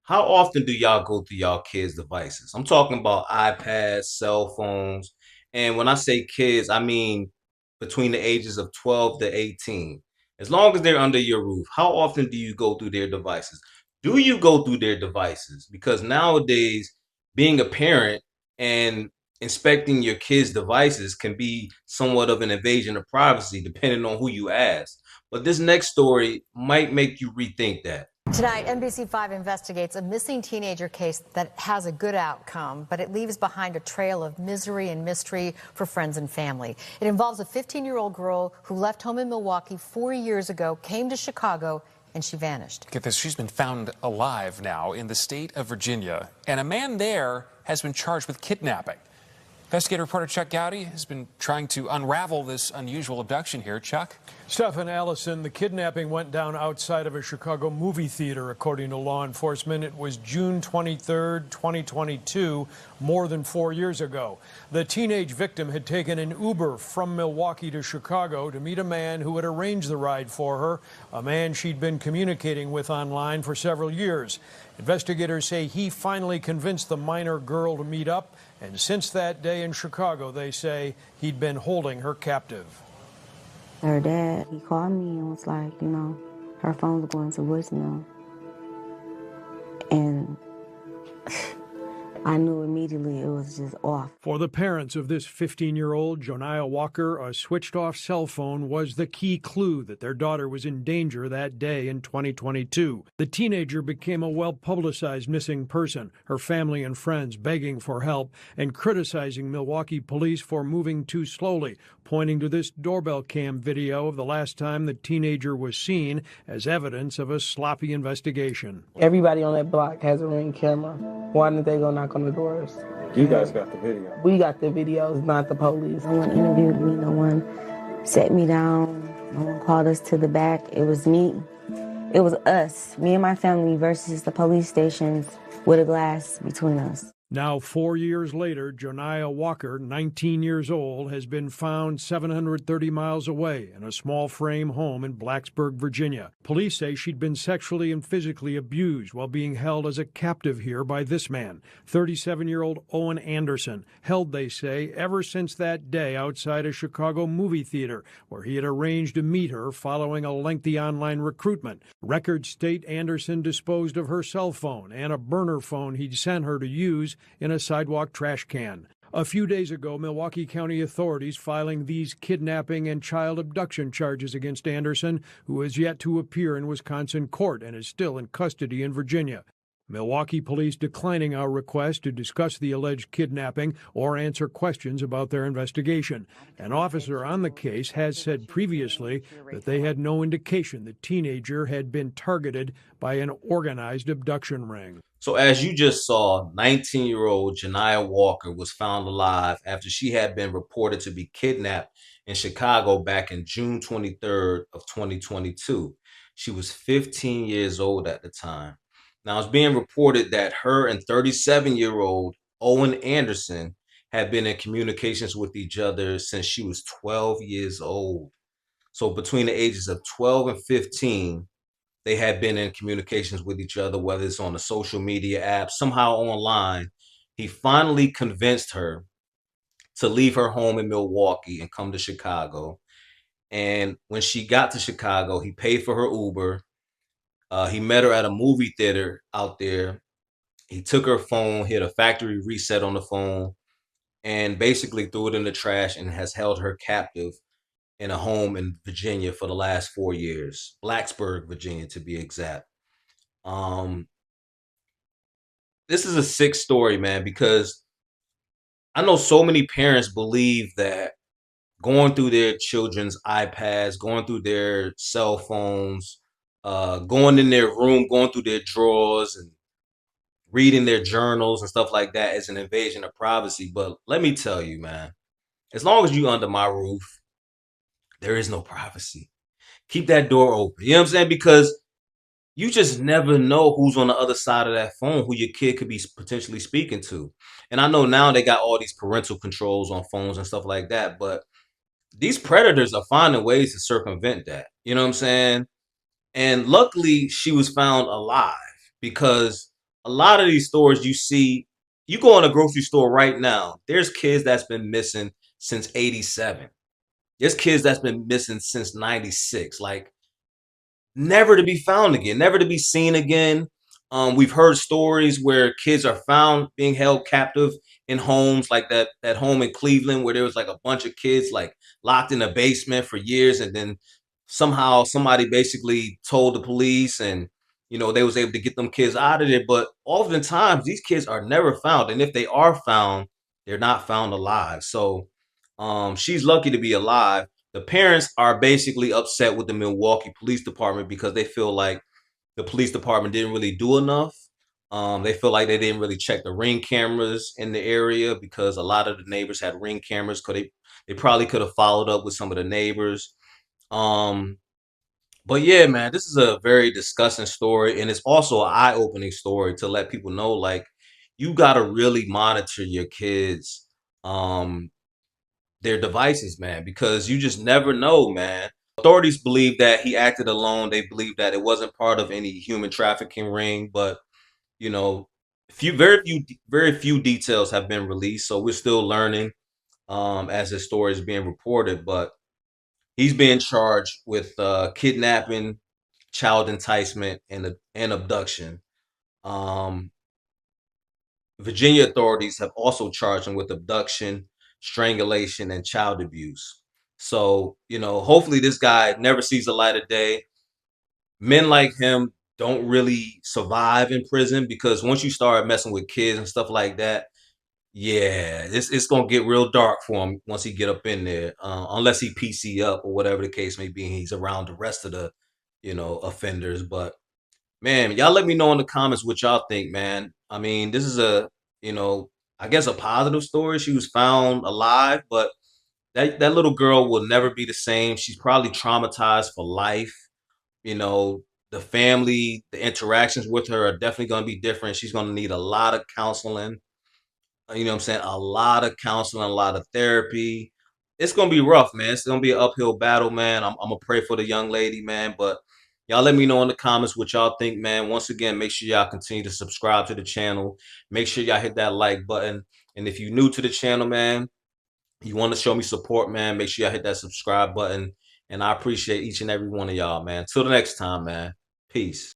How often do y'all go through y'all kids' devices? I'm talking about iPads, cell phones, and when I say kids, I mean between the ages of 12 to 18. As long as they're under your roof, how often do you go through their devices? Do you go through their devices? Because nowadays, being a parent and inspecting your kids' devices can be somewhat of an invasion of privacy, depending on who you ask. But this next story might make you rethink that. Tonight, NBC5 investigates a missing teenager case that has a good outcome, but it leaves behind a trail of misery and mystery for friends and family. It involves a 15-year-old girl who left home in Milwaukee 4 years ago, came to Chicago, and she vanished. Get this, she's been found alive now in the state of Virginia, and a man there has been charged with kidnapping. Investigative reporter Chuck Gowdy has been trying to unravel this unusual abduction here. Chuck? Stephen Allison, the kidnapping went down outside of a Chicago movie theater, according to law enforcement. It was June 23rd, 2022, more than 4 years ago. The teenage victim had taken an Uber from Milwaukee to Chicago to meet a man who had arranged the ride for her, a man she'd been communicating with online for several years. Investigators say he finally convinced the minor girl to meet up, and since that day in Chicago, they say he'd been holding her captive. Her dad, he called me and was like, her phone was going to voicemail. And I knew immediately it was just off. For the parents of this 15-year-old, Joniah Walker, a switched-off cell phone was the key clue that their daughter was in danger that day in 2022. The teenager became a well-publicized missing person, her family and friends begging for help and criticizing Milwaukee police for moving too slowly, pointing to this doorbell cam video of the last time the teenager was seen as evidence of a sloppy investigation. Everybody on that block has a Ring camera. Why didn't they go knock on the doors? You guys got the video. We got the videos, not the police. No one interviewed me, no one sat me down, no one called us to the back. It was me. It was us, me and my family versus the police stations with a glass between us. Now, 4 years later, Joniah Walker, 19 years old, has been found 730 miles away in a small frame home in Blacksburg, Virginia. Police say she'd been sexually and physically abused while being held as a captive here by this man, 37-year-old Owen Anderson, held, they say, ever since that day outside a Chicago movie theater where he had arranged to meet her following a lengthy online recruitment. Records state Anderson disposed of her cell phone and a burner phone he'd sent her to use in a sidewalk trash can. A few days ago, Milwaukee County authorities filing these kidnapping and child abduction charges against Anderson, who has yet to appear in Wisconsin court and is still in custody in Virginia. Milwaukee police declining our request to discuss the alleged kidnapping or answer questions about their investigation. An officer on the case has said previously that they had no indication the teenager had been targeted by an organized abduction ring. So as you just saw, 19-year-old Joniah Walker was found alive after she had been reported to be kidnapped in Chicago back in June 23rd of 2022. She was 15 years old at the time. Now, it's being reported that her and 37-year-old Owen Anderson had been in communications with each other since she was 12 years old. So between the ages of 12 and 15, they had been in communications with each other, whether it's on a social media app, somehow online. He finally convinced her to leave her home in Milwaukee and come to Chicago. And when she got to Chicago, he paid for her Uber. He met her at a movie theater out there. He took her phone, hit a factory reset on the phone, and basically threw it in the trash and has held her captive in a home in Virginia for the last 4 years. Blacksburg, Virginia, to be exact. This is a sick story, man, because I know so many parents believe that going through their children's iPads, going through their cell phones, going in their room, going through their drawers and reading their journals and stuff like that is an invasion of privacy. But let me tell you, man, as long as you under my roof, there is no privacy. Keep that door open. You know what I'm saying? Because you just never know who's on the other side of that phone, who your kid could be potentially speaking to. And I know now they got all these parental controls on phones and stuff like that, but these predators are finding ways to circumvent that. You know what I'm saying? And luckily, she was found alive because a lot of these stores you see, you go in a grocery store right now, there's kids that's been missing since 87. There's kids that's been missing since 96. Like, never to be found again, never to be seen again. We've heard stories where kids are found being held captive in homes, like that home in Cleveland where there was like a bunch of kids like locked in a basement for years, and then somehow somebody basically told the police, and they was able to get them kids out of there. But oftentimes these kids are never found, and if they are found, they're not found alive. So she's lucky to be alive. The parents are basically upset with the Milwaukee Police Department because they feel like the police department didn't really do enough. They feel like they didn't really check the ring cameras in the area because a lot of the neighbors had ring cameras. Because they probably could have followed up with some of the neighbors. Um, but yeah, man, this is a very disgusting story, and it's also an eye-opening story to let people know, like, you gotta really monitor your kids, their devices, man, because you just never know, man. Authorities believe that he acted alone. They believe that it wasn't part of any human trafficking ring, but you know, very few details have been released. So we're still learning as the story is being reported. But he's being charged with kidnapping, child enticement, and abduction. Um, Virginia authorities have also charged him with abduction, strangulation, and child abuse. So, hopefully this guy never sees the light of day. Men like him don't really survive in prison because once you start messing with kids and stuff like that, yeah, it's gonna get real dark for him once he get up in there. Unless he PC up or whatever the case may be, and he's around the rest of the, offenders. But man, y'all let me know in the comments what y'all think, man. I mean, this is you know, I guess a positive story. She was found alive, but that little girl will never be the same. She's probably traumatized for life. You know, the family, the interactions with her are definitely going to be different. She's going to need a lot of counseling. You know what I'm saying? A lot of counseling, a lot of therapy. It's gonna be rough, man. It's gonna be an uphill battle, man. I'm gonna pray for the young lady, man. But y'all let me know in the comments what y'all think, man. Once again, make sure y'all continue to subscribe to the channel. Make sure y'all hit that like button. And if you're new to the channel, man, you want to show me support, man, make sure y'all hit that subscribe button. And I appreciate each and every one of y'all, man. Till the next time, man. Peace.